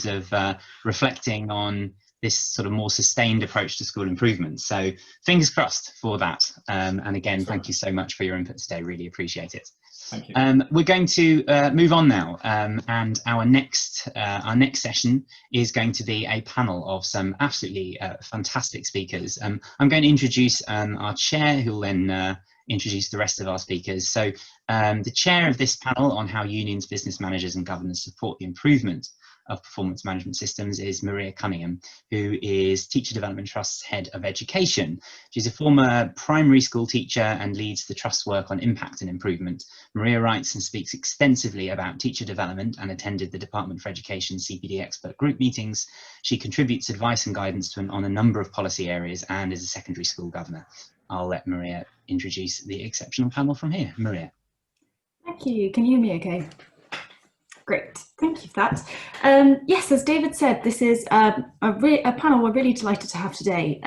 of reflecting on this sort of more sustained approach to school improvement. So fingers crossed for that. And again, thank you so much for your input today. Really appreciate it. Thank you. We're going to move on now, and our next session is going to be a panel of some absolutely fantastic speakers. I'm going to introduce our chair, who will then introduce the rest of our speakers. So the chair of this panel on how unions, business managers and governors support the improvement of performance management systems is Maria Cunningham, who is Teacher Development Trust's Head of Education. She's a former primary school teacher and leads the Trust's work on impact and improvement. Maria writes and speaks extensively about teacher development and attended the Department for Education CPD expert group meetings. She contributes advice and guidance on a number of policy areas and is a secondary school governor. I'll let Maria introduce the exceptional panel from here. Maria. Thank you. Can you hear me okay? Great, thank you for that. Yes, as David said, this is a panel we're really delighted to have today.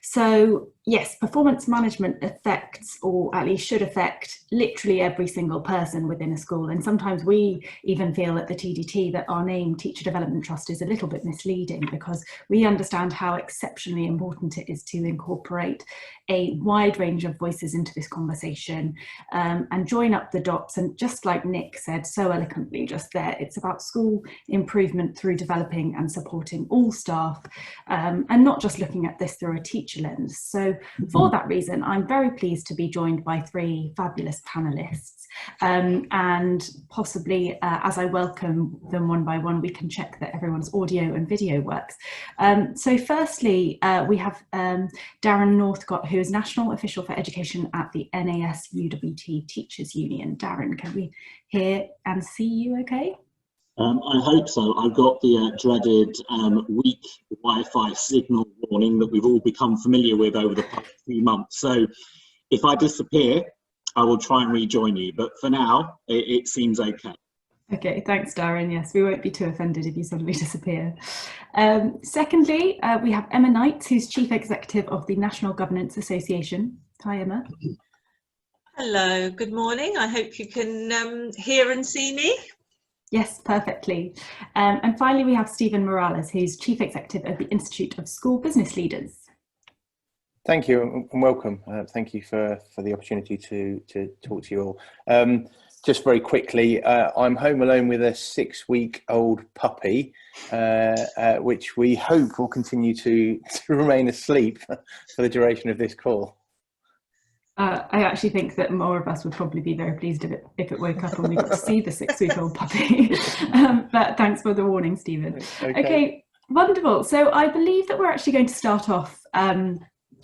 So yes, performance management affects, or at least should affect, literally every single person within a school. And sometimes we even feel at the TDT that our name, Teacher Development Trust, is a little bit misleading, because we understand how exceptionally important it is to incorporate a wide range of voices into this conversation and join up the dots. And just like Nick said so eloquently just there, it's about school improvement through developing and supporting all staff, and not just looking at this through a teacher lens. So for that reason, I'm very pleased to be joined by three fabulous panellists, and possibly as I welcome them one by one, we can check that everyone's audio and video works. So firstly, we have Darren Northcott, who is National Official for Education at the NASUWT Teachers Union. Darren, can we hear and see you okay? I hope so. I've got the dreaded weak Wi-Fi signal warning that we've all become familiar with over the past few months. So if I disappear, I will try and rejoin you. But for now, it seems okay. Okay, thanks, Darren. Yes, we won't be too offended if you suddenly disappear. Secondly, we have Emma Knight, who's Chief Executive of the National Governance Association. Hi, Emma. Hello, good morning. I hope you can hear and see me. Yes, perfectly. And finally, we have Stephen Morales, who's Chief Executive of the Institute of School Business Leaders. Thank you and welcome. Thank you for the opportunity to talk to you all. Just very quickly, I'm home alone with a 6-week-old puppy, which we hope will continue to remain asleep for the duration of this call. I actually think that more of us would probably be very pleased if it woke up and we got to see the 6-week-old puppy. But thanks for the warning, Stephen. Okay, wonderful. So I believe that we're actually going to start off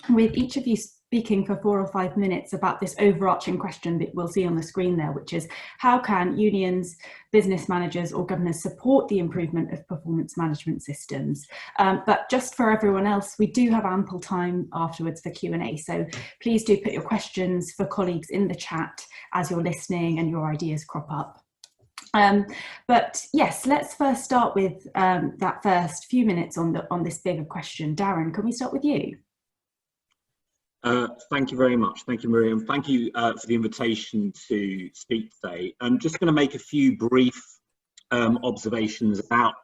with each of you speaking for 4 or 5 minutes about this overarching question that we'll see on the screen there, which is how can unions, business managers or governors support the improvement of performance management systems? But just for everyone else, we do have ample time afterwards for Q&A. So please do put your questions for colleagues in the chat as you're listening and your ideas crop up. But yes, let's first start with that first few minutes on this bigger question. Darren, can we start with you? Thank you very much. Thank you, Miriam. Thank you for the invitation to speak today. I'm just going to make a few brief observations about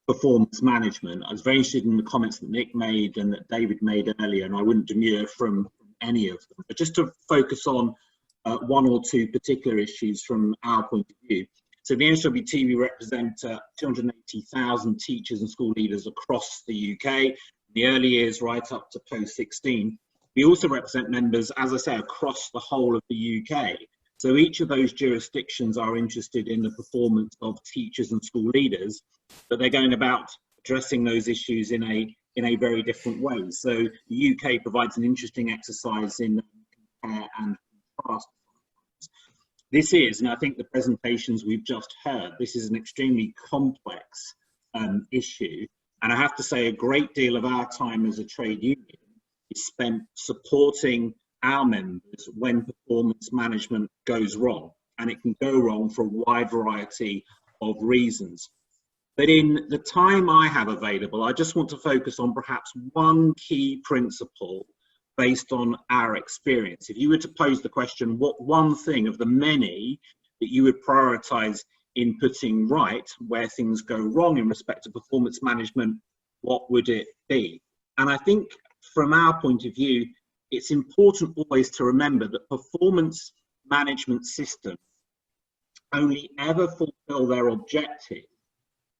performance management. I was very interested in the comments that Nick made and that David made earlier, and I wouldn't demur from any of them. But just to focus on 1 or 2 particular issues from our point of view. So the NASUWT, we represent 280,000 teachers and school leaders across the UK, in the early years right up to post-16. We also represent members, as I say, across the whole of the UK. So each of those jurisdictions are interested in the performance of teachers and school leaders, but they're going about addressing those issues in a very different way. So the UK provides an interesting exercise in compare and contrast. This is, and I think the presentations we've just heard, this is an extremely complex issue. And I have to say a great deal of our time as a trade union is spent supporting our members when performance management goes wrong, and it can go wrong for a wide variety of reasons. But in the time I have available, I just want to focus on perhaps one key principle based on our experience. If you were to pose the question, what one thing of the many that you would prioritize in putting right where things go wrong in respect to performance management, what would it be? And I think from our point of view, it's important always to remember that performance management systems only ever fulfill their objective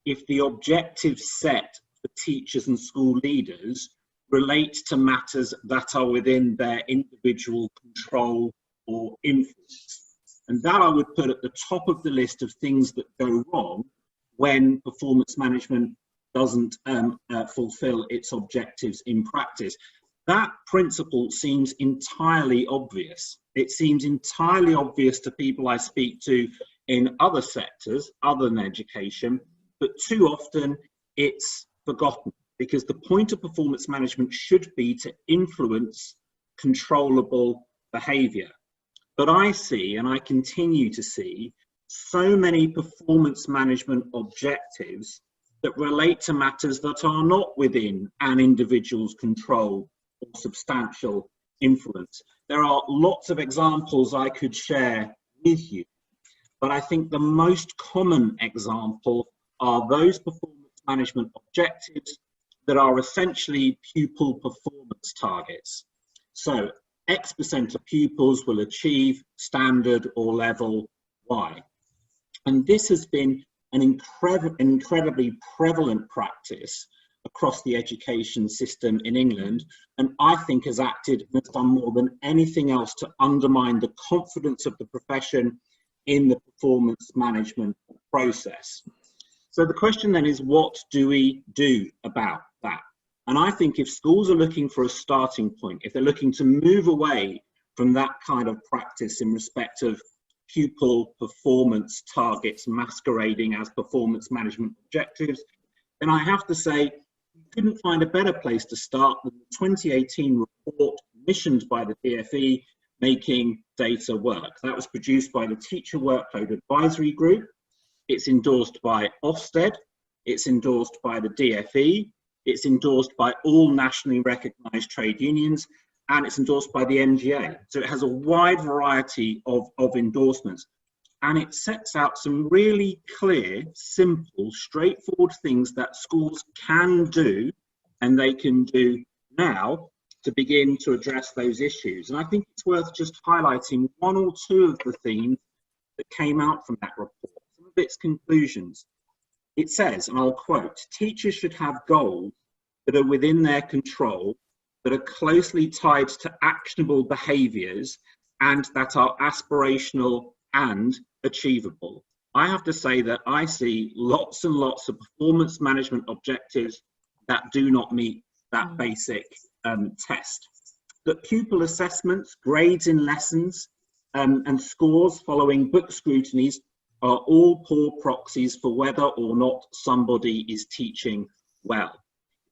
if the objectives set for teachers and school leaders relate to matters that are within their individual control or influence. And that I would put at the top of the list of things that go wrong when performance management doesn't fulfill its objectives in practice. That principle seems entirely obvious. It seems entirely obvious to people I speak to in other sectors, other than education, but too often it's forgotten, because the point of performance management should be to influence controllable behaviour. But I see, and I continue to see, so many performance management objectives that relate to matters that are not within an individual's control or substantial influence. There are lots of examples I could share with you, but I think the most common example are those performance management objectives that are essentially pupil performance targets. So X% of pupils will achieve standard or level Y. And this has been an incredibly prevalent practice across the education system in England, and I think has acted and has done more than anything else to undermine the confidence of the profession in the performance management process. So the question then is, what do we do about that? And I think if schools are looking for a starting point, if they're looking to move away from that kind of practice in respect of pupil performance targets masquerading as performance management objectives, then I have to say, you couldn't find a better place to start than the 2018 report commissioned by the DfE, Making Data Work. That was produced by the Teacher Workload Advisory Group. It's endorsed by Ofsted, it's endorsed by the DfE, it's endorsed by all nationally recognised trade unions, and it's endorsed by the MGA. So it has a wide variety of endorsements. And it sets out some really clear, simple, straightforward things that schools can do, and they can do now, to begin to address those issues. And I think it's worth just highlighting one or two of the themes that came out from that report, some of its conclusions. It says, and I'll quote, "Teachers should have goals that are within their control, that are closely tied to actionable behaviours, and that are aspirational and achievable." I have to say that I see lots and lots of performance management objectives that do not meet that basic test. That pupil assessments, grades in lessons, and scores following book scrutinies are all poor proxies for whether or not somebody is teaching well.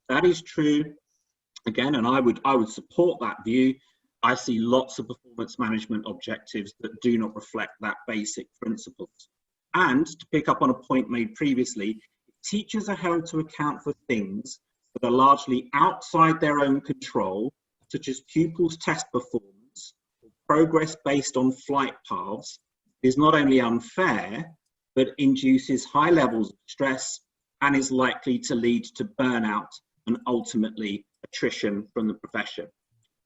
That is true, again, and I would support that view. I see lots of performance management objectives that do not reflect that basic principles. And to pick up on a point made previously, teachers are held to account for things that are largely outside their own control, such as pupils' test performance or progress based on flight paths, is not only unfair, but induces high levels of stress and is likely to lead to burnout and ultimately attrition from the profession.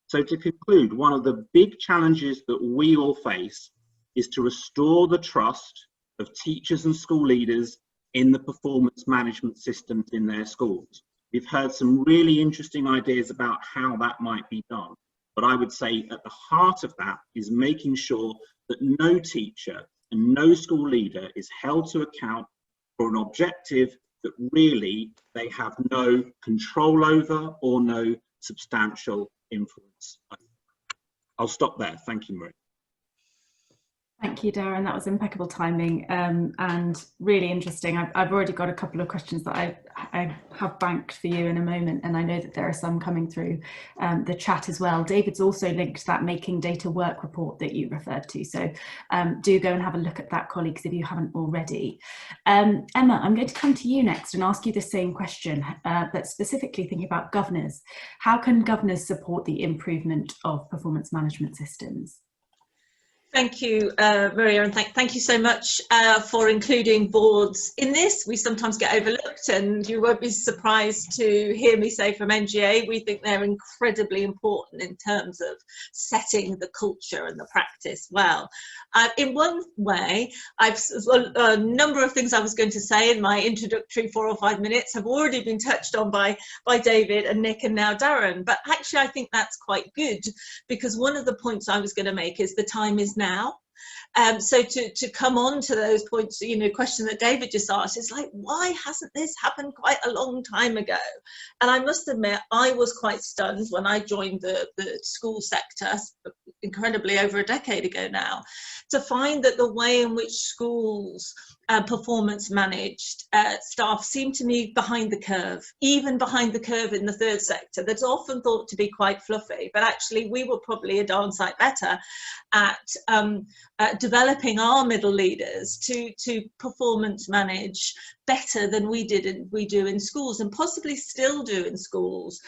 So to conclude, one of the big challenges that we all face is to restore the trust of teachers and school leaders in the performance management systems in their schools. We've heard some really interesting ideas about how that might be done, but I would say at the heart of that is making sure that no teacher and no school leader is held to account for an objective that really they have no control over or no substantial influence. I'll stop there. Thank you, Marie. Thank you, Darren. That was impeccable timing and really interesting. I've already got a couple of questions that I have banked for you in a moment, and I know that there are some coming through the chat as well. David's also linked that Making Data Work report that you referred to, so do go and have a look at that, colleagues, if you haven't already. Emma, I'm going to come to you next and ask you the same question, but specifically thinking about governors. How can governors support the improvement of performance management systems? Thank you, Maria, and thank you so much for including boards in this. We sometimes get overlooked, and you won't be surprised to hear me say from NGA, we think they're incredibly important in terms of setting the culture and the practice well. In one way, a number of things I was going to say in my introductory 4 or 5 minutes have already been touched on by David and Nick and now Darren, but actually I think that's quite good, because one of the points I was going to make is the time is now. So to come on to those points, you know, question that David just asked, is like, why hasn't this happened quite a long time ago? And I must admit, I was quite stunned when I joined the school sector, incredibly over a decade ago now, to find that the way in which schools performance managed staff seemed to me behind the curve, even behind the curve in the third sector that's often thought to be quite fluffy, but actually we were probably a darn sight better at developing our middle leaders to performance manage better than we do in schools, and possibly still do in schools.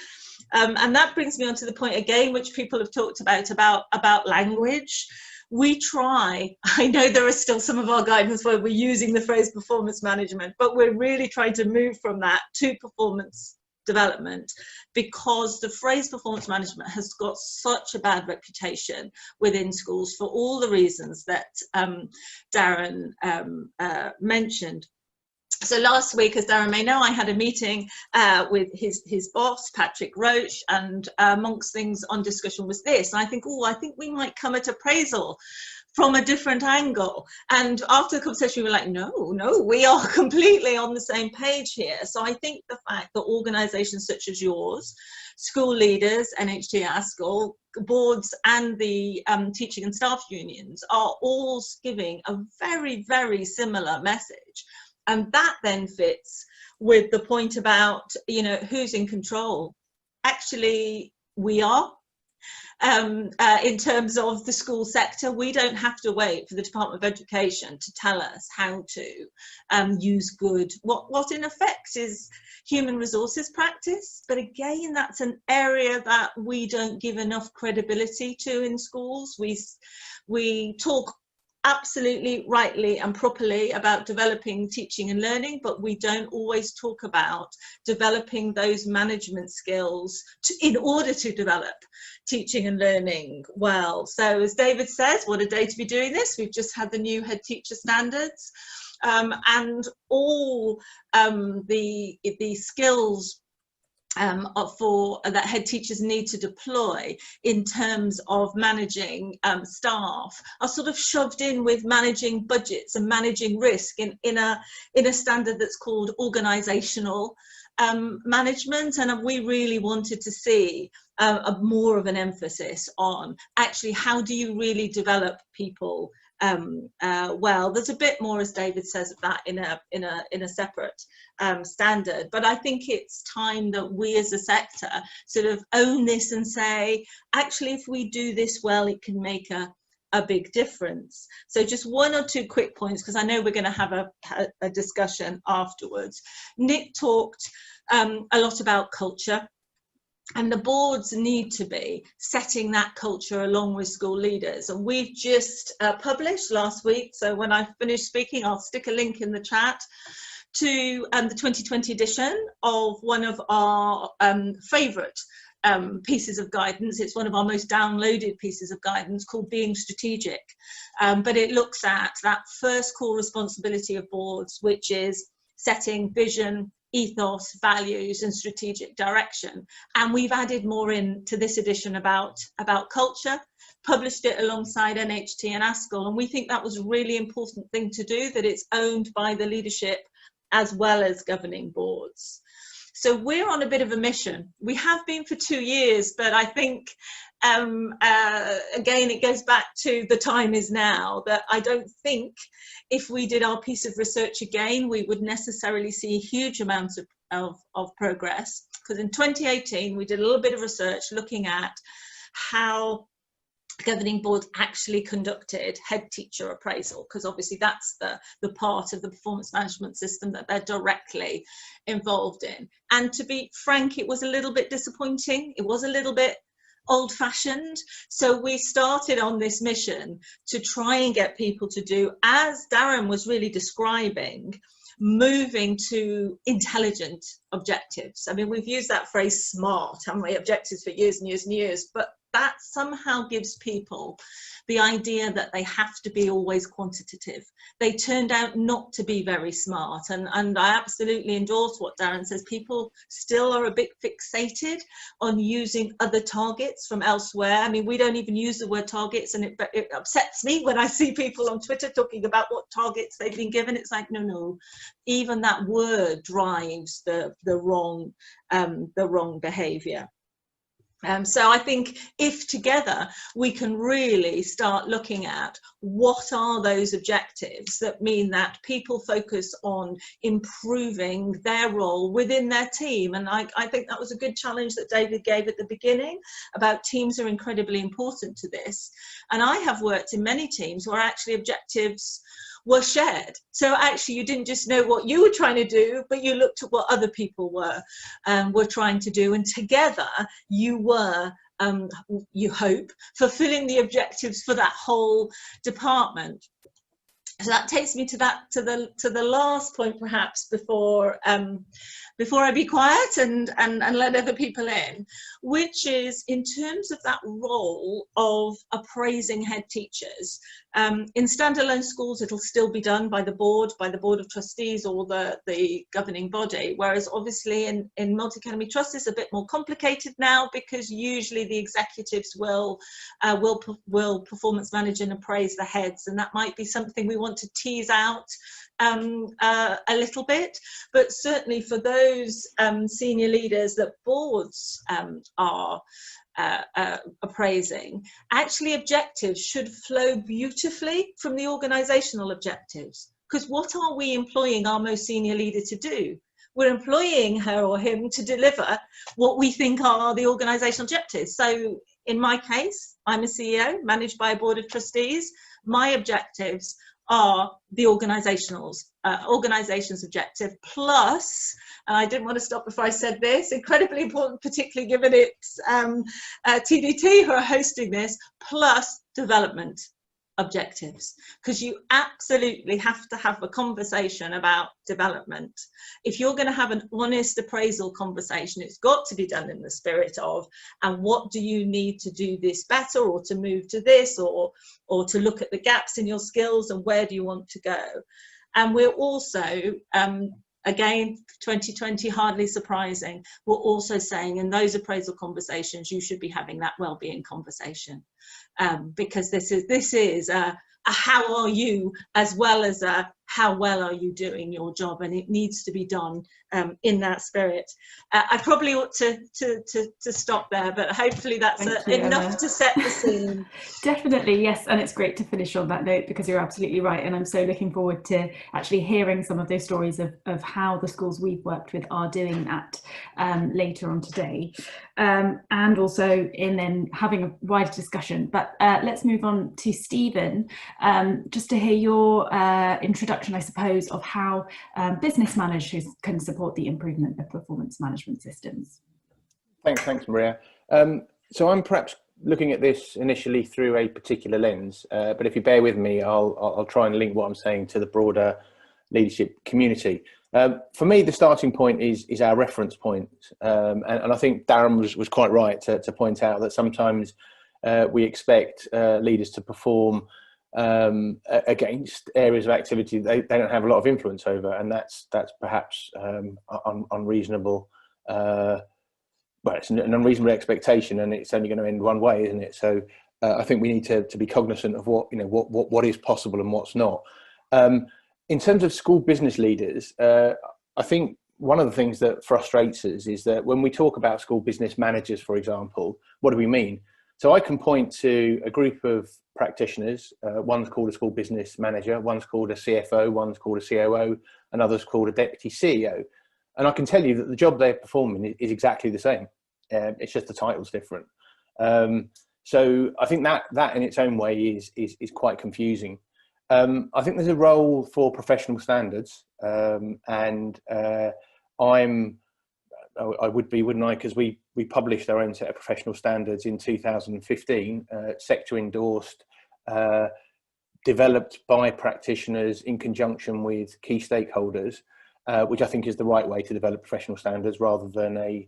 And that brings me on to the point again, which people have talked about language. We try, I know there are still some of our guidance where we're using the phrase performance management, but we're really trying to move from that to performance development, because the phrase performance management has got such a bad reputation within schools for all the reasons that Darren mentioned. So last week, as Darren may know, I had a meeting with his boss, Patrick Roche, and amongst things on discussion was this. And I think we might come at appraisal from a different angle. And after the conversation, we were like, no, we are completely on the same page here. So I think the fact that organisations such as yours, school leaders, NHT, ASCL, boards and the teaching and staff unions are all giving a very, very similar message. And that then fits with the point about, you know, who's in control. Actually, we are. In terms of the school sector, we don't have to wait for the Department of Education to tell us how to use good, what in effect is human resources practice. But again, that's an area that we don't give enough credibility to in schools. We talk absolutely rightly and properly about developing teaching and learning, but we don't always talk about developing those management skills in order to develop teaching and learning well. So as David says, what a day to be doing this. We've just had the new head teacher standards, and all the skills that head teachers need to deploy in terms of managing staff are sort of shoved in with managing budgets and managing risk in a standard that's called organisational management. And we really wanted to see more of an emphasis on actually how do you really develop people well. There's a bit more, as David says, of that in a separate standard, but I think it's time that we as a sector sort of own this and say, actually, if we do this well, it can make a big difference. So just 1 or 2 quick points, because I know we're going to have a discussion afterwards. Nick talked a lot about culture. And the boards need to be setting that culture along with school leaders. And we've just published last week, so when I finish speaking, I'll stick a link in the chat to the 2020 edition of one of our favourite pieces of guidance. It's one of our most downloaded pieces of guidance called Being Strategic. But it looks at that first core responsibility of boards, which is setting vision, ethos, values and strategic direction. And we've added more into this edition about culture, published it alongside NHT and ASCL, and we think that was a really important thing to do, that it's owned by the leadership as well as governing boards. So we're on a bit of a mission. We have been for 2 years, but I think again, it goes back to the time is now, that I don't think if we did our piece of research again, we would necessarily see huge amounts of progress. Because in 2018, we did a little bit of research looking at how governing boards actually conducted head teacher appraisal, because obviously that's the part of the performance management system that they're directly involved in. And to be frank, it was a little bit disappointing. It was a little bit old-fashioned. So we started on this mission to try and get people to do, as Darren was really describing, moving to intelligent objectives. I mean, we've used that phrase SMART, haven't we, objectives, for years and years and years, but that somehow gives people the idea that they have to be always quantitative. They turned out not to be very smart, and I absolutely endorse what Darren says. People still are a bit fixated on using other targets from elsewhere. I mean, we don't even use the word targets, and it upsets me when I see people on Twitter talking about what targets they've been given. It's like, no, even that word drives the wrong behaviour. So I think if together we can really start looking at what are those objectives that mean that people focus on improving their role within their team. And I think that was a good challenge that David gave at the beginning about teams are incredibly important to this. And I have worked in many teams where actually objectives were shared. So actually you didn't just know what you were trying to do, but you looked at what other people were trying to do, and together you were, you hope, fulfilling the objectives for that whole department. So that takes me to the last point, perhaps, before I be quiet and let other people in, which is in terms of that role of appraising head teachers. In standalone schools, it'll still be done by the board of trustees or the governing body, whereas obviously in multi-academy trusts it's a bit more complicated now, because usually the executives will performance manage and appraise the heads, and that might be something we want to tease out a little bit. But certainly for those senior leaders that boards are appraising, actually objectives should flow beautifully from the organisational objectives, because what are we employing our most senior leader to do? We're employing her or him to deliver what we think are the organisational objectives. So in my case, I'm a CEO managed by a board of trustees. My objectives are the organisation's objective, plus, and I didn't want to stop before I said this, incredibly important, particularly given it's TDT who are hosting this, plus development objectives, because you absolutely have to have a conversation about development. If you're going to have an honest appraisal conversation, it's got to be done in the spirit of, and what do you need to do this better, or to move to this, or to look at the gaps in your skills, and where do you want to go. And we're also again, 2020, hardly surprising, we're also saying in those appraisal conversations you should be having that well-being conversation, because this is a how are you, as well as a how well are you doing your job, and it needs to be done in that spirit. I probably ought to stop there, but hopefully that's enough to set the scene. Definitely, yes, and it's great to finish on that note, because you're absolutely right, and I'm so looking forward to actually hearing some of those stories of how the schools we've worked with are doing that later on today, and also in then having a wider discussion. But let's move on to Stephen, just to hear your introduction, I suppose, of how business managers can support the improvement of performance management systems. Thanks, Maria. So I'm perhaps looking at this initially through a particular lens, but if you bear with me, I'll try and link what I'm saying to the broader leadership community. For me, the starting point is our reference point, and I think Darren was quite right to point out that sometimes we expect leaders to perform against areas of activity they don't have a lot of influence over, and that's perhaps unreasonable. Well, it's an unreasonable expectation, and it's only going to end one way, isn't it? So I think we need to be cognizant of what is possible and what's not. In terms of school business leaders, I think one of the things that frustrates us is that when we talk about school business managers, for example, what do we mean? So I can point to a group of practitioners. One's called a school business manager, one's called a CFO, one's called a COO, another's called a deputy CEO. And I can tell you that the job they're performing is exactly the same. It's just the title's different. So I think that in its own way is quite confusing. I think there's a role for professional standards, and I'm I would be, wouldn't I? Because we published our own set of professional standards in 2015, sector endorsed, developed by practitioners in conjunction with key stakeholders, which I think is the right way to develop professional standards rather than a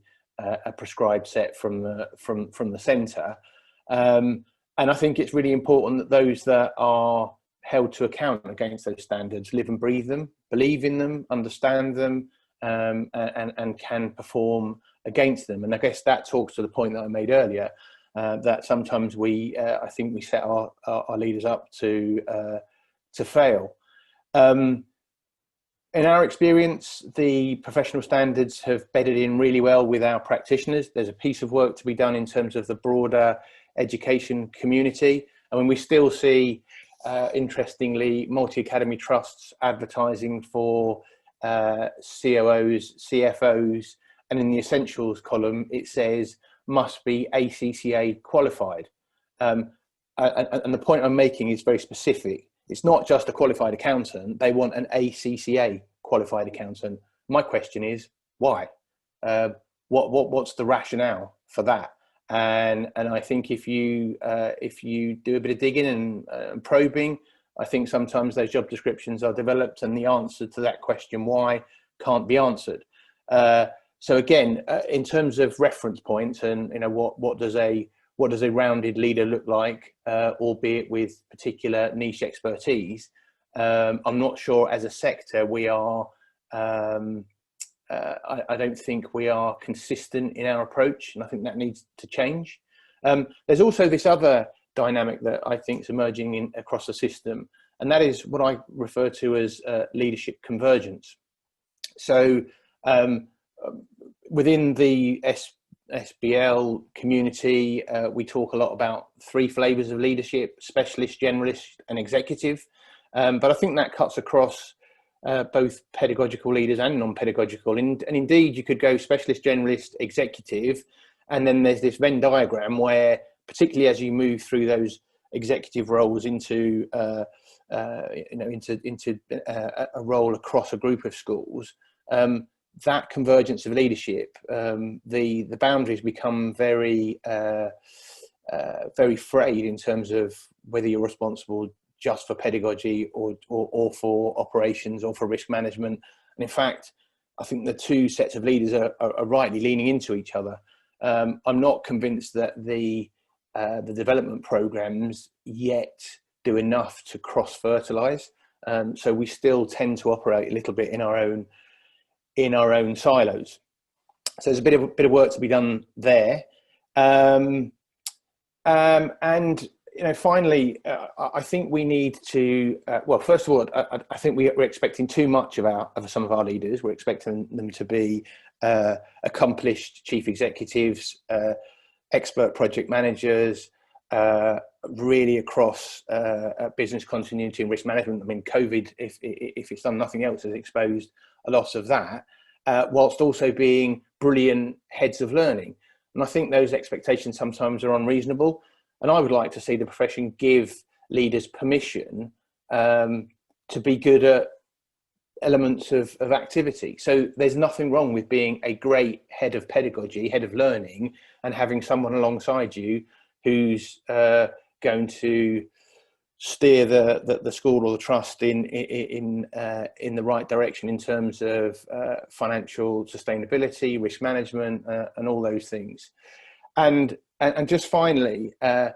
prescribed set from the centre. And I think it's really important that those that are held to account against those standards live and breathe them, believe in them, understand them, and can perform against them. And I guess that talks to the point that I made earlier, that sometimes I think we set our leaders up to fail. In our experience, the professional standards have bedded in really well with our practitioners. There's a piece of work to be done in terms of the broader education community. I mean, we still see, interestingly, multi-academy trusts advertising for COOs, CFOs, and in the essentials column, it says must be ACCA qualified. And the point I'm making is very specific. It's not just a qualified accountant. They want an ACCA qualified accountant. My question is, why? What's the rationale for that? And I think if you do a bit of digging and probing, I think sometimes those job descriptions are developed and the answer to that question why can't be answered. So again, in terms of reference points and what does a rounded leader look like, albeit with particular niche expertise, I'm not sure as a sector we are. I don't think we are consistent in our approach, and I think that needs to change. There's also this other dynamic that I think is emerging across the system, and that is what I refer to as leadership convergence. So within the ISBL community, we talk a lot about 3 flavours of leadership: specialist, generalist, and executive. But I think that cuts across both pedagogical leaders and non-pedagogical. And indeed, you could go specialist, generalist, executive, and then there's this Venn diagram where, particularly as you move through those executive roles into a role across a group of schools, that convergence of leadership, the boundaries become very frayed in terms of whether you're responsible just for pedagogy or for operations or for risk management. And in fact, I think the 2 sets of leaders are rightly leaning into each other. I'm not convinced that the development programs yet do enough to cross-fertilise. So we still tend to operate a little bit in our own silos. So there's a bit of work to be done there. And finally, I think we need to. Well, first of all, I think we're expecting too much of some of our leaders. We're expecting them to be accomplished chief executives, expert project managers, really across business continuity and risk management. I mean, COVID, if it's done nothing else, has exposed a lot of that, whilst also being brilliant heads of learning. And I think those expectations sometimes are unreasonable. And I would like to see the profession give leaders permission to be good at elements of activity. So there's nothing wrong with being a great head of pedagogy, head of learning, and having someone alongside you who's going to steer the school or the trust in the right direction in terms of financial sustainability, risk management, and all those things. And just finally, can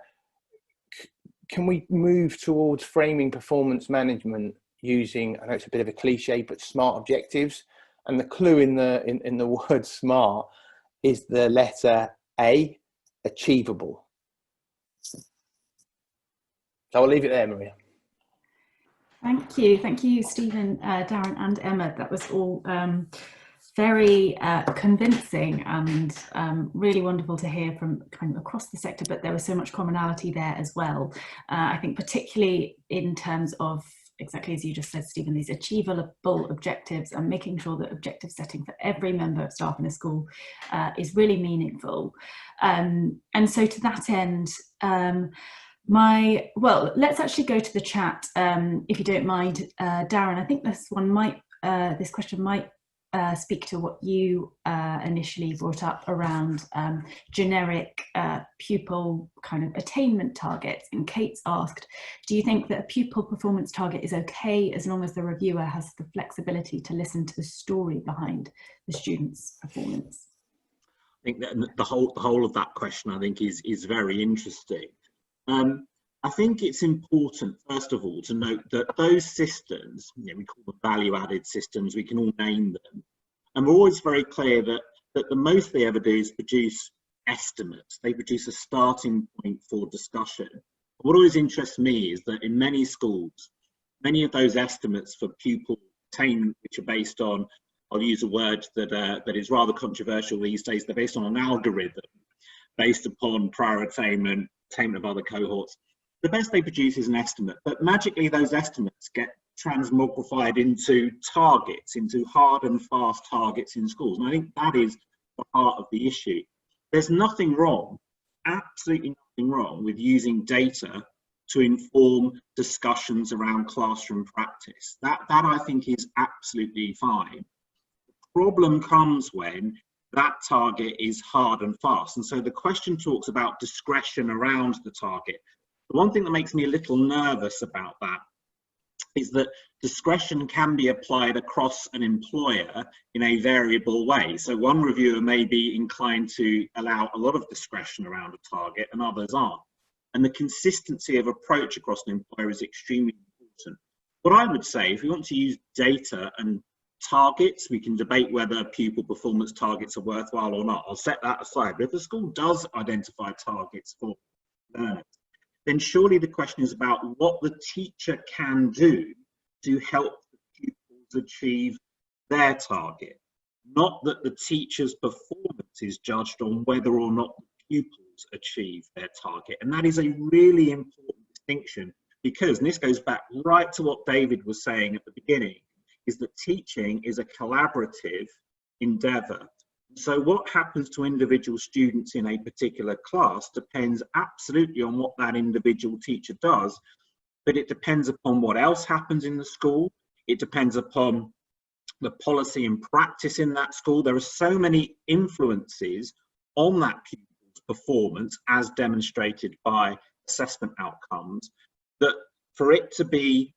we move towards framing performance management using, I know it's a bit of a cliche, but SMART objectives? And the clue in the word SMART is the letter A, achievable. So I'll leave it there, Maria. Thank you, Stephen, Darren, and Emma. That was all very convincing and really wonderful to hear from kind of across the sector, but there was so much commonality there as well. I think particularly in terms of, exactly as you just said, Stephen, these achievable objectives and making sure that objective setting for every member of staff in a school is really meaningful. And so to that end, let's actually go to the chat, if you don't mind, Darren. I think this question might speak to what you initially brought up around generic pupil kind of attainment targets. And Kate's asked, do you think that a pupil performance target is okay as long as the reviewer has the flexibility to listen to the story behind the student's performance? I think that the whole of that question, I think, is very interesting. I think it's important, first of all, to note that those systems, we call them value-added systems, we can all name them, and we're always very clear that the most they ever do is produce estimates. They produce a starting point for discussion. What always interests me is that in many schools, many of those estimates for pupil attainment, which are based on, I'll use a word that is rather controversial these days, they're based on an algorithm based upon prior attainment of other cohorts. The best they produce is an estimate, but magically those estimates get transmogrified into targets, into hard and fast targets in schools. And I think that is the heart of the issue. There's nothing wrong, absolutely nothing wrong with using data to inform discussions around classroom practice. That I think is absolutely fine. The problem comes when that target is hard and fast. And so the question talks about discretion around the target. The one thing that makes me a little nervous about that is that discretion can be applied across an employer in a variable way. So one reviewer may be inclined to allow a lot of discretion around a target and others aren't. And the consistency of approach across an employer is extremely important. What I would say, if we want to use data and targets, we can debate whether pupil performance targets are worthwhile or not. I'll set that aside. But if the school does identify targets for learners, then surely the question is about what the teacher can do to help the pupils achieve their target. Not that the teacher's performance is judged on whether or not the pupils achieve their target. And that is a really important distinction because, and this goes back right to what David was saying at the beginning, is that teaching is a collaborative endeavour. So what happens to individual students in a particular class depends absolutely on what that individual teacher does, but it depends upon what else happens in the school. It depends upon the policy and practice in that school. There are so many influences on that pupil's performance as demonstrated by assessment outcomes that for it to be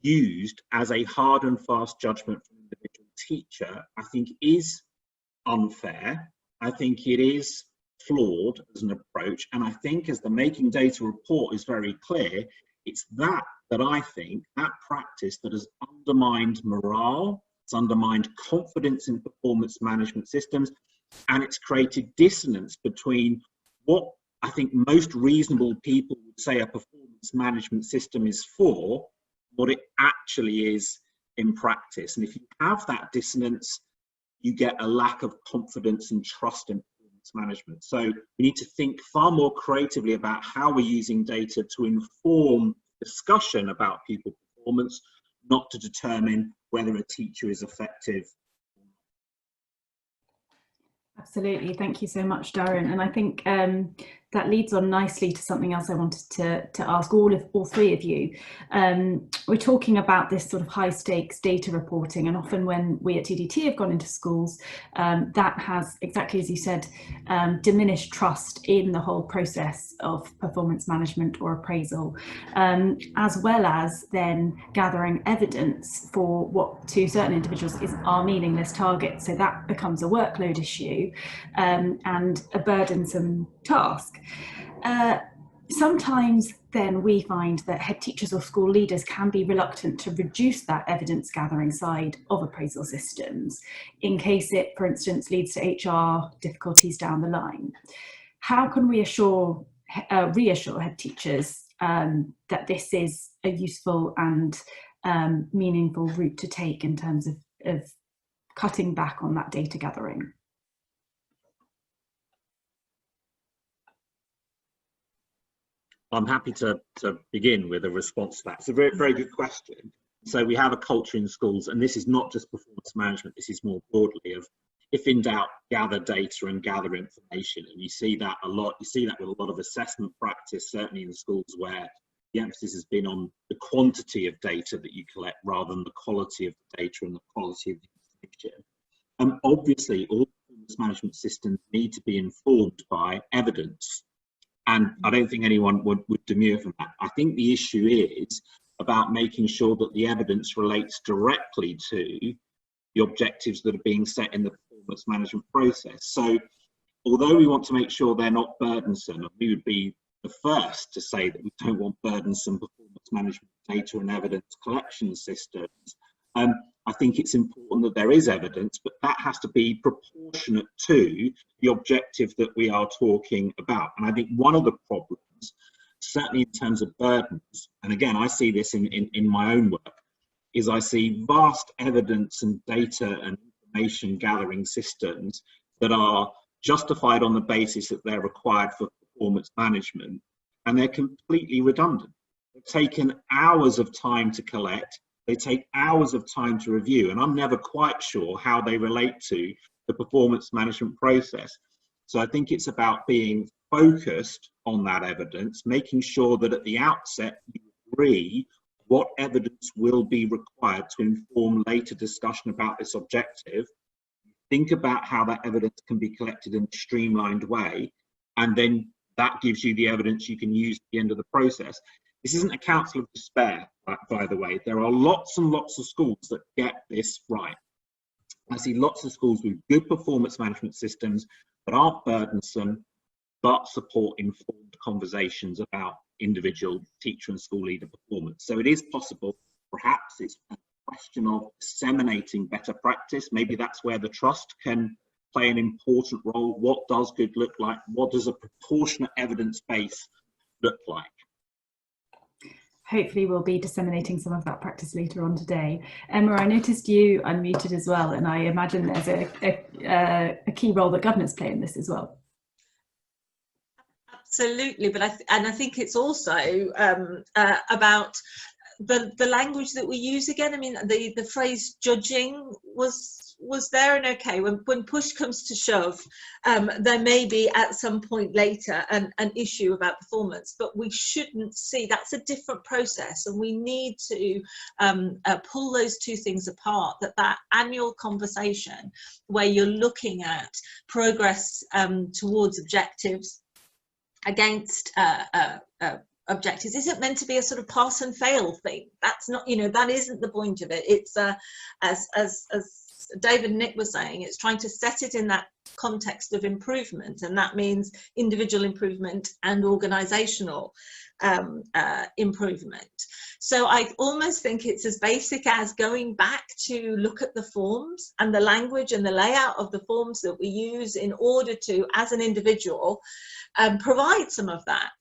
used as a hard and fast judgment from an individual teacher, I think is unfair. I think it is flawed as an approach, and I think as the Making Data report is very clear, it's that I think, that practice that has undermined morale, it's undermined confidence in performance management systems, and it's created dissonance between what I think most reasonable people would say a performance management system is for, what it actually is in practice. And if you have that dissonance, you get a lack of confidence and trust in performance management. So we need to think far more creatively about how we're using data to inform discussion about pupil performance, not to determine whether a teacher is effective. Absolutely, thank you so much, Darren. And I think that leads on nicely to something else I wanted to ask all three of you. We're talking about this sort of high stakes data reporting, and often when we at TDT have gone into schools, that has, exactly as you said, diminished trust in the whole process of performance management or appraisal, as well as then gathering evidence for what to certain individuals are meaningless targets. So that becomes a workload issue and a burdensome task. Sometimes then we find that head teachers or school leaders can be reluctant to reduce that evidence gathering side of appraisal systems in case it, for instance, leads to HR difficulties down the line. How can we reassure head teachers that this is a useful and meaningful route to take in terms of cutting back on that data gathering? I'm happy to begin with a response to that. It's a very, very good question. So we have a culture in schools, and this is not just performance management, this is more broadly of, if in doubt, gather data and gather information. And you see that a lot. You see that with a lot of assessment practice, certainly in schools where the emphasis has been on the quantity of data that you collect rather than the quality of the data and the quality of the information. Obviously, all performance management systems need to be informed by evidence. And I don't think anyone would demur from that. I think the issue is about making sure that the evidence relates directly to the objectives that are being set in the performance management process. So although we want to make sure they're not burdensome, and we would be the first to say that we don't want burdensome performance management data and evidence collection systems, I think it's important that there is evidence, but that has to be proportionate to the objective that we are talking about. And I think one of the problems, certainly in terms of burdens, and again, I see this in my own work, is I see vast evidence and data and information gathering systems that are justified on the basis that they're required for performance management, and they're completely redundant. They've taken hours of time to collect, they take hours of time to review, and I'm never quite sure how they relate to the performance management process. So I think it's about being focused on that evidence, making sure that at the outset you agree what evidence will be required to inform later discussion about this objective. Think about how that evidence can be collected in a streamlined way, and then that gives you the evidence you can use at the end of the process. This isn't a counsel of despair, by the way. There are lots and lots of schools that get this right. I see lots of schools with good performance management systems that aren't burdensome, but support informed conversations about individual teacher and school leader performance. So it is possible. Perhaps it's a question of disseminating better practice. Maybe that's where the trust can play an important role. What does good look like? What does a proportionate evidence base look like? Hopefully we'll be disseminating some of that practice later on today. Emma, I noticed you unmuted as well, and I imagine there's a key role that governors play in this as well. Absolutely, but I think it's also about the language that we use again. I mean, the phrase judging was there, and okay, when push comes to shove, there may be at some point later an issue about performance, but we shouldn't see that's a different process, and we need to pull those two things apart. That annual conversation where you're looking at progress towards objectives against objectives isn't meant to be a sort of pass and fail thing. That's not, that isn't the point of it. It's as David and Nick were saying, it's trying to set it in that context of improvement, and that means individual improvement and organizational improvement. So I almost think it's as basic as going back to look at the forms and the language and the layout of the forms that we use in order to, as an individual, provide some of that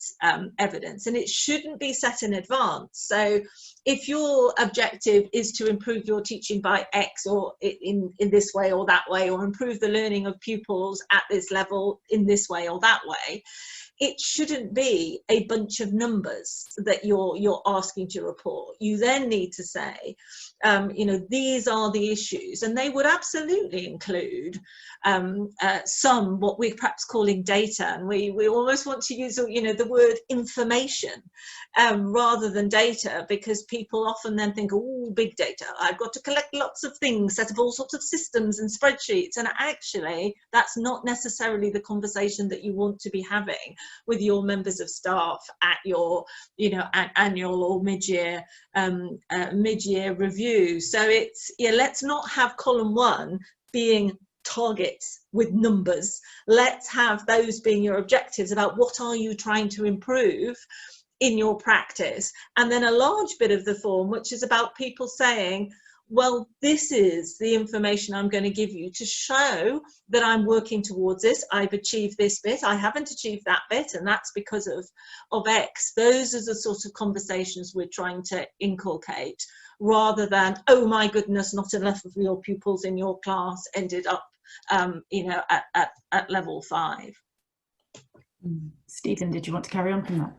evidence, and it shouldn't be set in advance. So if your objective is to improve your teaching by X, or in this way or that way, or improve the learning of pupils at this level in this way or that way, it shouldn't be a bunch of numbers that you're asking to report. You then need to say, these are the issues, and they would absolutely include some what we're perhaps calling data, and we almost want to use the word information rather than data, because people often then think, oh, big data, I've got to collect lots of things, set up all sorts of systems and spreadsheets, and actually that's not necessarily the conversation that you want to be having with your members of staff at your annual or mid-year review. So it's, let's not have column one being targets with numbers. Let's have those being your objectives about what are you trying to improve in your practice, and then a large bit of the form which is about people saying, well, this is the information I'm going to give you to show that I'm working towards this. I've achieved this bit, I haven't achieved that bit, and that's because of X. Those are the sort of conversations we're trying to inculcate, rather than, oh my goodness, not enough of your pupils in your class ended up at level 5. Stephen, did you want to carry on from that?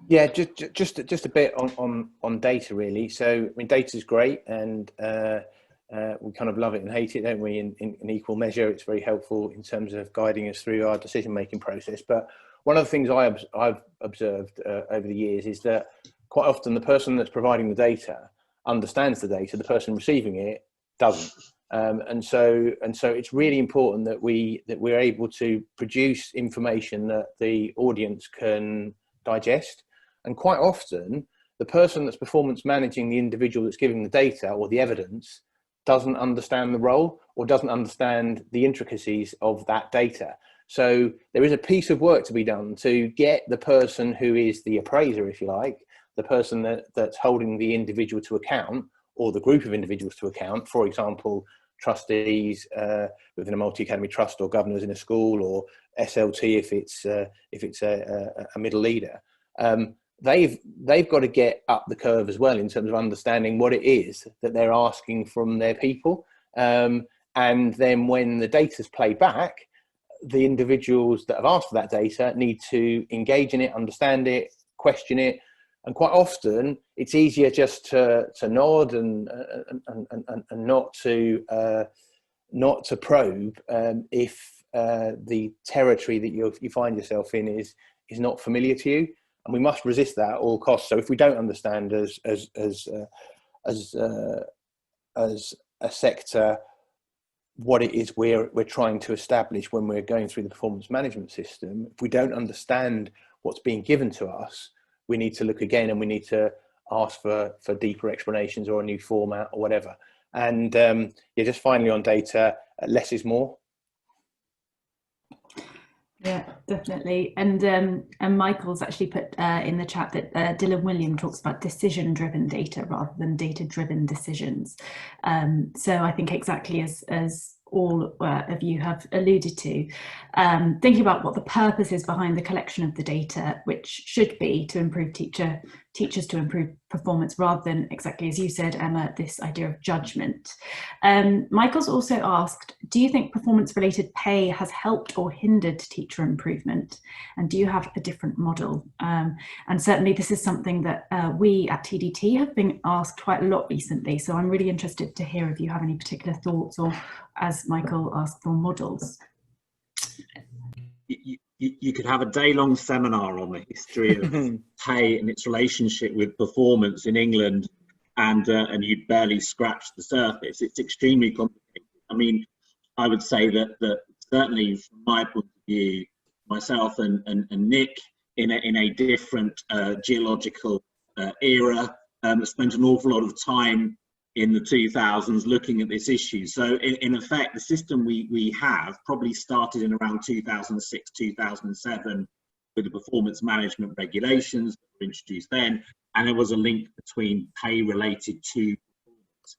Yeah, just a bit on data, really. So, I mean, data is great, and we kind of love it and hate it, don't we? In equal measure, it's very helpful in terms of guiding us through our decision-making process. But one of the things I've observed over the years is that quite often the person that's providing the data understands the data, the person receiving it doesn't. And so it's really important that we're able to produce information that the audience can digest. And quite often, the person that's performance managing the individual that's giving the data or the evidence doesn't understand the role or doesn't understand the intricacies of that data. So there is a piece of work to be done to get the person who is the appraiser, if you like, the person that's holding the individual to account, or the group of individuals to account, for example, trustees within a multi-academy trust, or governors in a school, or SLT if it's a middle leader. They've got to get up the curve as well in terms of understanding what it is that they're asking from their people. And then when the data's played back, the individuals that have asked for that data need to engage in it, understand it, question it. And quite often it's easier just to nod and not to probe if the territory that you find yourself in is not familiar to you. And we must resist that at all costs. So if we don't understand as a sector what it is we're trying to establish when we're going through the performance management system, if we don't understand what's being given to us, we need to look again, and we need to ask for deeper explanations or a new format or whatever. And yeah, just finally on data, less is more. Yeah, definitely. And Michael's actually put in the chat that Dylan William talks about decision-driven data rather than data-driven decisions. So I think exactly as all of you have alluded to, thinking about what the purpose is behind the collection of the data, which should be to improve teachers to improve performance, rather than exactly as you said, Emma, this idea of judgment. Michael's also asked, do you think performance-related pay has helped or hindered teacher improvement? And do you have a different model? And certainly this is something that we at TDT have been asked quite a lot recently. So I'm really interested to hear if you have any particular thoughts, or as Michael asked, for models. You could have a day-long seminar on the history of pay and its relationship with performance in England, and you'd barely scratch the surface. It's extremely complicated. I mean, I would say that certainly from my point of view, myself and Nick, in a different geological era, spent an awful lot of time in the 2000s looking at this issue. So in effect, the system we have probably started in around 2006, 2007 with the performance management regulations that were introduced then, and there was a link between pay related to performance.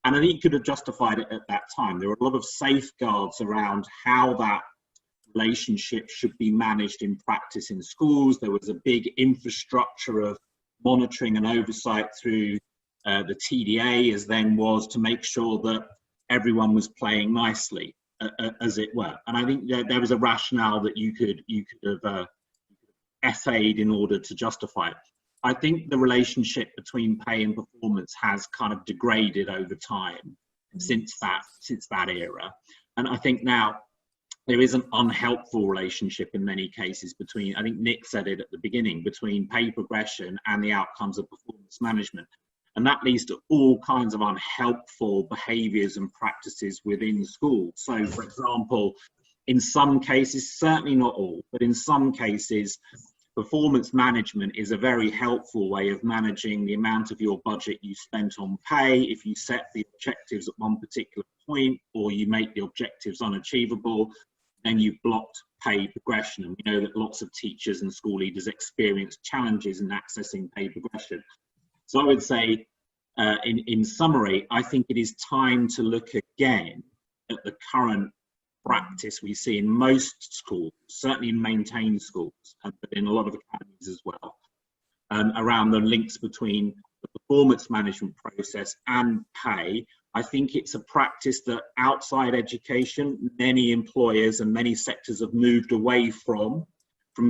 And I think you could have justified it at that time. There were a lot of safeguards around how that relationship should be managed in practice in schools. There was a big infrastructure of monitoring and oversight through the TDA, as then was, to make sure that everyone was playing nicely, as it were. And I think there was a rationale that you could have essayed in order to justify it. I think the relationship between pay and performance has kind of degraded over time since that era. And I think now there is an unhelpful relationship in many cases between, I think Nick said it at the beginning, between pay progression and the outcomes of performance management. And that leads to all kinds of unhelpful behaviours and practices within schools. So, for example, in some cases, certainly not all, but in some cases, performance management is a very helpful way of managing the amount of your budget you spent on pay. If you set the objectives at one particular point, or you make the objectives unachievable, then you've blocked pay progression. And we know that lots of teachers and school leaders experience challenges in accessing pay progression. So I would say, in summary, I think it is time to look again at the current practice we see in most schools, certainly in maintained schools, but in a lot of academies as well, around the links between the performance management process and pay. I think it's a practice that outside education, many employers and many sectors have moved away from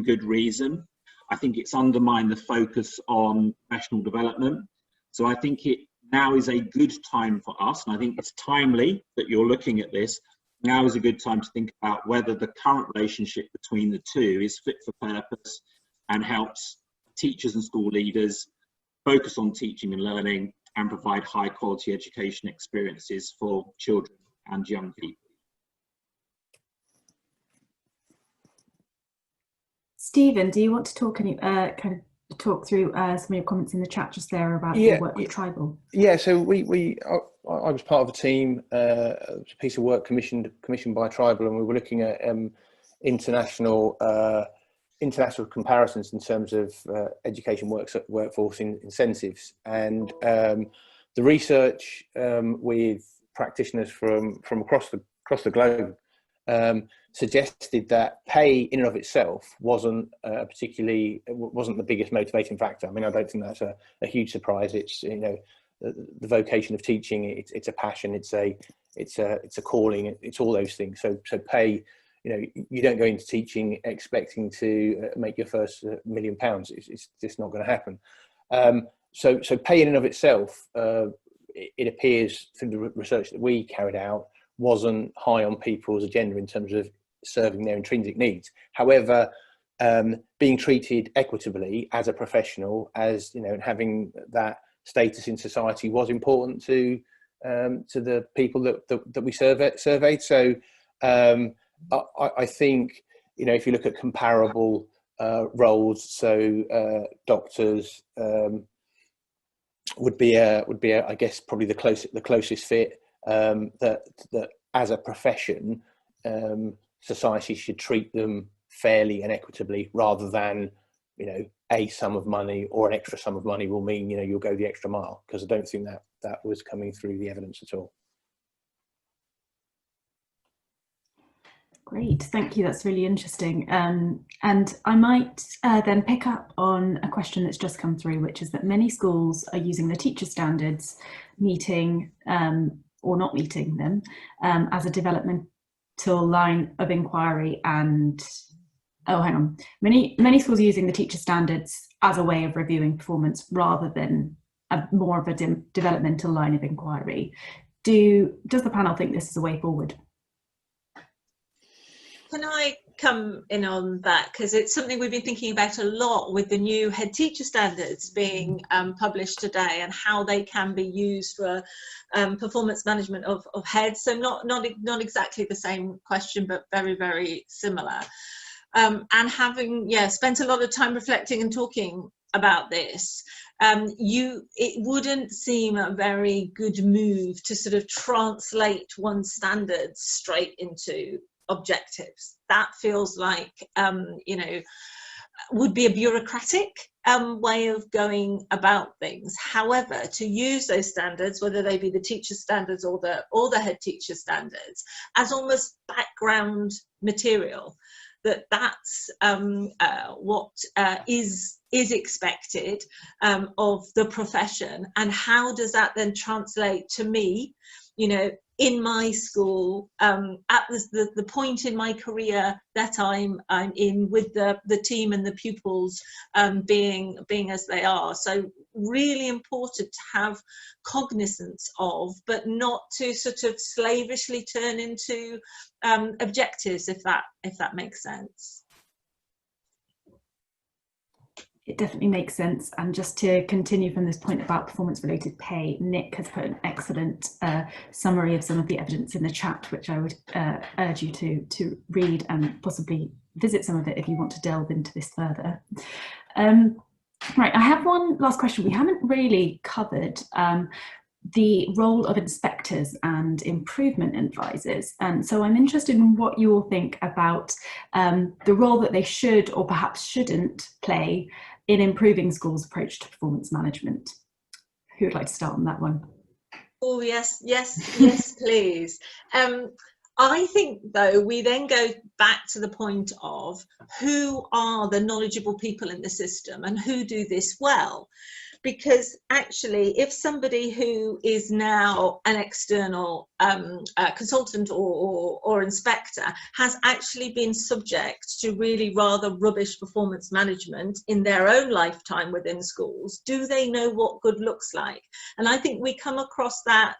good reason. I think it's undermined the focus on professional development. So I think it now is a good time for us, and I think it's timely that you're looking at this. Now is a good time to think about whether the current relationship between the two is fit for purpose and helps teachers and school leaders focus on teaching and learning and provide high quality education experiences for children and young people. Stephen, do you want to talk kind of talk through some of your comments in the chat just there about your work with Tribal? Yeah, so I was part of a team, a piece of work commissioned by Tribal, and we were looking at international comparisons in terms of education workforce incentives, and the research with practitioners from across the globe suggested that pay in and of itself wasn't the biggest motivating factor. I mean, I don't think that's a huge surprise. It's, you know, the vocation of teaching. It's a passion. It's a calling. It's all those things. So pay. You know, you don't go into teaching expecting to make your first £1 million. It's just not going to happen. So pay in and of itself, it appears through the research that we carried out, wasn't high on people's agenda in terms of serving their intrinsic needs. However, being treated equitably as a professional, as you know, and having that status in society was important to the people that we surveyed. So I think, you know, if you look at comparable roles, so doctors would be I guess probably the closest fit. That as a profession, society should treat them fairly and equitably, rather than, you know, a sum of money or an extra sum of money will mean, you know, you'll go the extra mile, because I don't think that was coming through the evidence at all. Great, thank you. That's really interesting. And I might then pick up on a question that's just come through, which is that many schools are using the teacher standards, meeting or not meeting them as a developmental line of inquiry. And many schools are using the teacher standards as a way of reviewing performance rather than more of a developmental line of inquiry. Does the panel think this is a way forward? Can I come in on that? Because it's something we've been thinking about a lot with the new head teacher standards being published today, and how they can be used for performance management of heads. So not exactly the same question, but very, very similar. And having spent a lot of time reflecting and talking about this, it wouldn't seem a very good move to sort of translate one's standards straight into objectives. That feels like would be a bureaucratic way of going about things. However, to use those standards, whether they be the teacher standards or the head teacher standards, as almost background material, that's what is expected of the profession, and how does that then translate to me, you know, in my school, at the point in my career that I'm in, with the team and the pupils being as they are. So really important to have cognizance of, but not to sort of slavishly turn into objectives, if that makes sense. It definitely makes sense. And just to continue from this point about performance-related pay, Nick has put an excellent summary of some of the evidence in the chat, which I would urge you to read and possibly visit some of it if you want to delve into this further. Right, I have one last question. We haven't really covered the role of inspectors and improvement advisors, and so I'm interested in what you all think about the role that they should or perhaps shouldn't play in improving schools' approach to performance management. Who would like to start on that one? Oh yes, please. I think, though, we then go back to the point of who are the knowledgeable people in the system and who do this well. Because actually, if somebody who is now an external consultant or inspector has actually been subject to really rather rubbish performance management in their own lifetime within schools, do they know what good looks like? And I think we come across that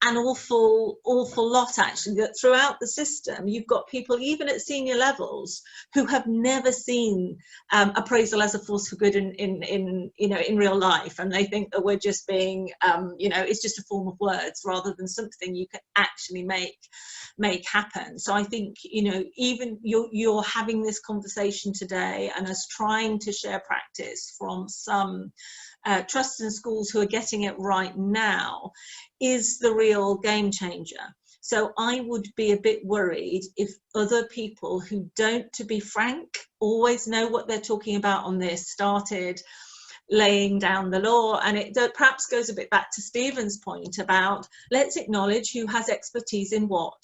an awful lot, actually, that throughout the system you've got people even at senior levels who have never seen appraisal as a force for good in real life, and they think that we're just being it's just a form of words rather than something you can actually make happen. So I think even you're having this conversation today and us trying to share practice from some trusts and schools who are getting it right now is the real game changer. So I would be a bit worried if other people who don't, to be frank, always know what they're talking about on this started laying down the law. And it perhaps goes a bit back to Stephen's point about let's acknowledge who has expertise in what.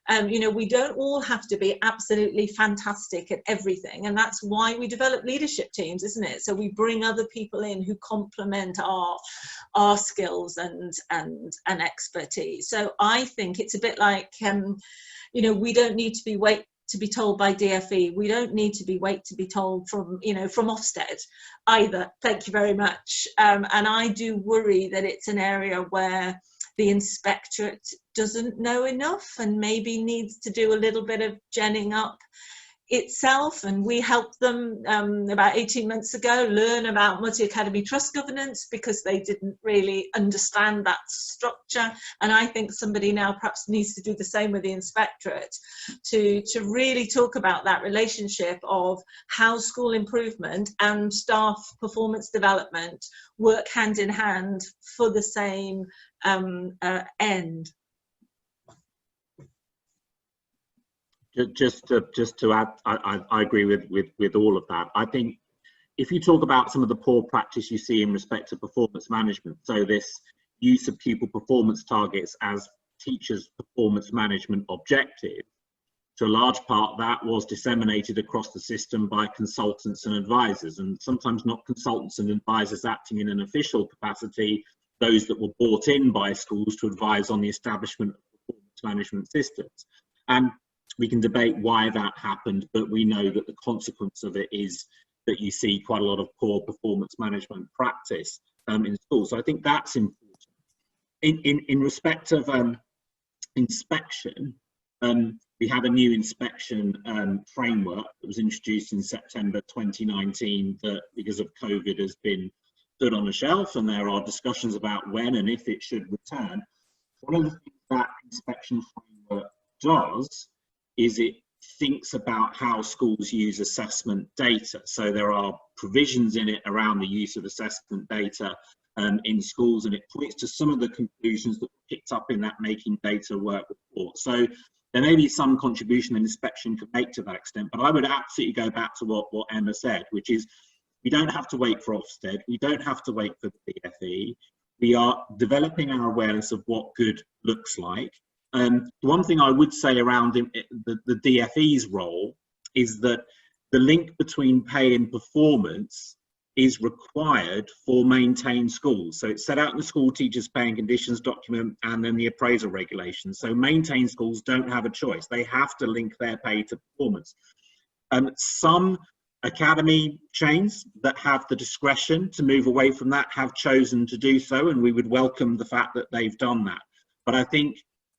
We don't all have to be absolutely fantastic at everything, and that's why we develop leadership teams, isn't it? So we bring other people in who complement our skills and expertise. So I think it's a bit like we don't need to be told by DFE. We don't need to be told from Ofsted either. Thank you very much. And I do worry that it's an area where the inspectorate doesn't know enough and maybe needs to do a little bit of genning up itself. And we helped them about 18 months ago learn about multi-academy trust governance because they didn't really understand that structure. And I think somebody now perhaps needs to do the same with the inspectorate to really talk about that relationship of how school improvement and staff performance development work hand in hand for the same end. Just to add, I agree with all of that. I think if you talk about some of the poor practice you see in respect to performance management, so this use of pupil performance targets as teachers' performance management objective, to a large part that was disseminated across the system by consultants and advisors, and sometimes not consultants and advisors acting in an official capacity, those that were brought in by schools to advise on the establishment of performance management systems. And we can debate why that happened, but we know that the consequence of it is that you see quite a lot of poor performance management practice in schools. So I think that's important. In respect of inspection, we have a new inspection framework that was introduced in September 2019 that, because of COVID, has been put on a shelf, and there are discussions about when and if it should return. One of the things that inspection framework does is it thinks about how schools use assessment data. So there are provisions in it around the use of assessment data in schools, and it points to some of the conclusions that were picked up in that Making Data Work report. So there may be some contribution an inspection could make to that extent, but I would absolutely go back to what Emma said, which is we don't have to wait for Ofsted, we don't have to wait for the DFE. We are developing our awareness of what good looks like. The one thing I would say around the DFE's role is that the link between pay and performance is required for maintained schools. So it's set out in the school teachers' pay and conditions document and then the appraisal regulations. So maintained schools don't have a choice. They have to link their pay to performance. Some academy chains that have the discretion to move away from that have chosen to do so, and we would welcome the fact that they've done that. But I think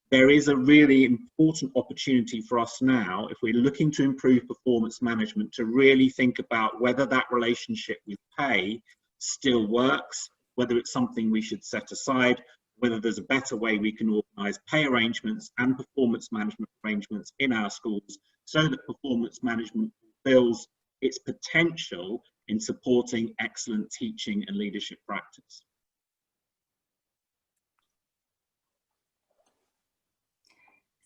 there is a really important opportunity for us now, if we're looking to improve performance management, to really think about whether that relationship with pay still works, whether it's something we should set aside, whether there's a better way we can organise pay arrangements and performance management arrangements in our schools so that performance management fulfills its potential in supporting excellent teaching and leadership practice.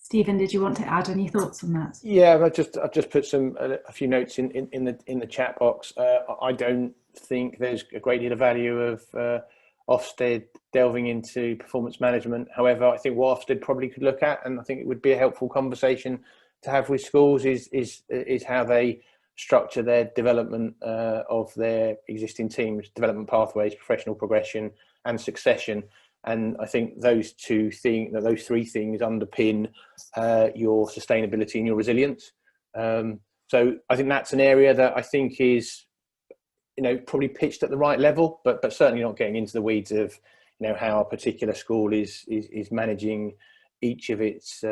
Stephen, did you want to add any thoughts on that? Yeah, I've just put a few notes in the chat box. I don't think there's a great deal of value of Ofsted delving into performance management. However, I think what Ofsted probably could look at, and I think it would be a helpful conversation to have with schools, is how they structure their development of their existing teams, development pathways, professional progression, and succession. And I think those three things underpin your sustainability and your resilience. So I think that's an area that I think is, probably pitched at the right level, but certainly not getting into the weeds of, how a particular school is managing each of its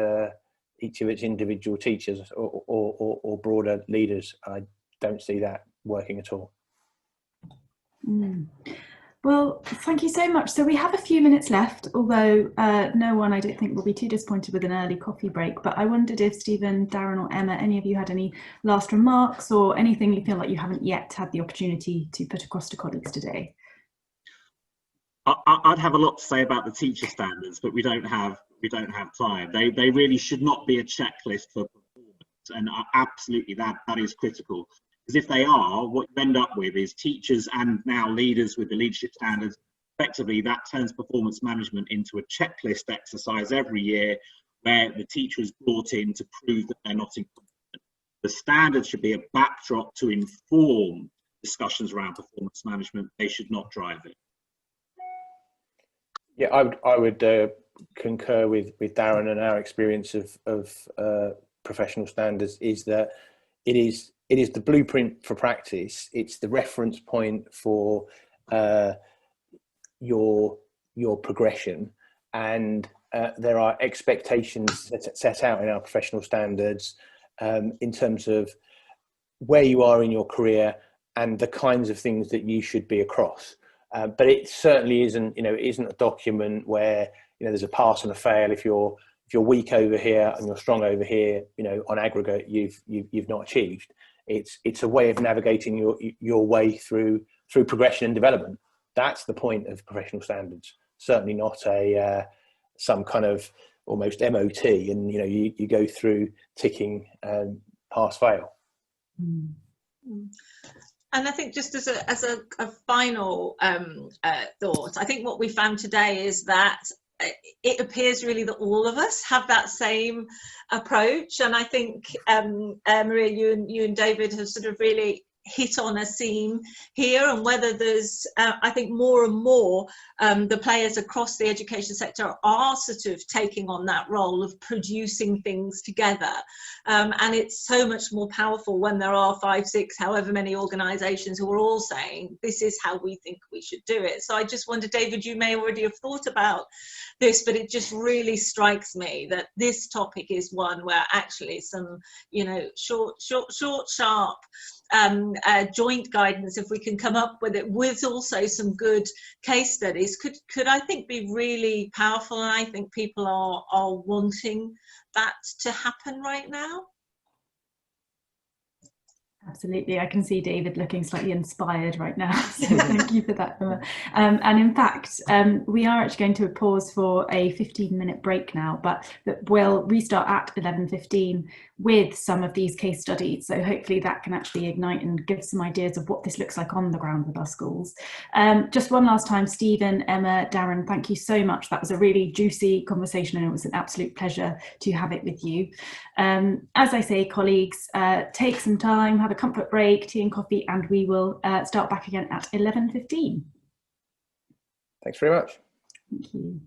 individual teachers or broader leaders. I don't see that working at all. Well, thank you so much. So we have a few minutes left, although no one, I don't think, will be too disappointed with an early coffee break. But I wondered if Stephen, Darren or Emma, any of you had any last remarks or anything you feel like you haven't yet had the opportunity to put across to colleagues today. I'd have a lot to say about the teacher standards, but we don't have time. They really should not be a checklist for performance, and absolutely that is critical. Because if they are, what you end up with is teachers and now leaders with the leadership standards. Effectively, that turns performance management into a checklist exercise every year, where the teacher is brought in to prove that they're not incompetent. The standards should be a backdrop to inform discussions around performance management. They should not drive it. Yeah, I would concur with Darren, and our experience of professional standards is that it is the blueprint for practice. It's the reference point for your progression, and there are expectations set out in our professional standards in terms of where you are in your career and the kinds of things that you should be across. But it certainly isn't, a document where there's a pass and a fail. If you're weak over here and you're strong over here, on aggregate, you've not achieved. It's a way of navigating your way through progression and development. That's the point of professional standards. Certainly not some kind of almost MOT, and you go through ticking pass fail. And I think just as a final thought, I think what we found today is that it appears really that all of us have that same approach. And I think, Maria, you and David have sort of really hit on a seam here, and whether there's I think more and more the players across the education sector are sort of taking on that role of producing things together, and it's so much more powerful when there are 5, 6, however many organisations who are all saying this is how we think we should do it. So I just wonder, David, you may already have thought about this, but it just really strikes me that this topic is one where actually some short, sharp joint guidance, if we can come up with it, with also some good case studies, could I think be really powerful. And I think people are wanting that to happen right now. Absolutely, I can see David looking slightly inspired right now, so thank you for that, Emma. And in fact, we are actually going to pause for a 15-minute break now, but we'll restart at 11:15 with some of these case studies, so hopefully that can actually ignite and give some ideas of what this looks like on the ground with our schools. Just one last time, Stephen, Emma, Darren, thank you so much. That was a really juicy conversation, and it was an absolute pleasure to have it with you. As I say, colleagues, take some time, have a comfort break, tea and coffee, and we will start back again at 11:15. Thanks very much. Thank you.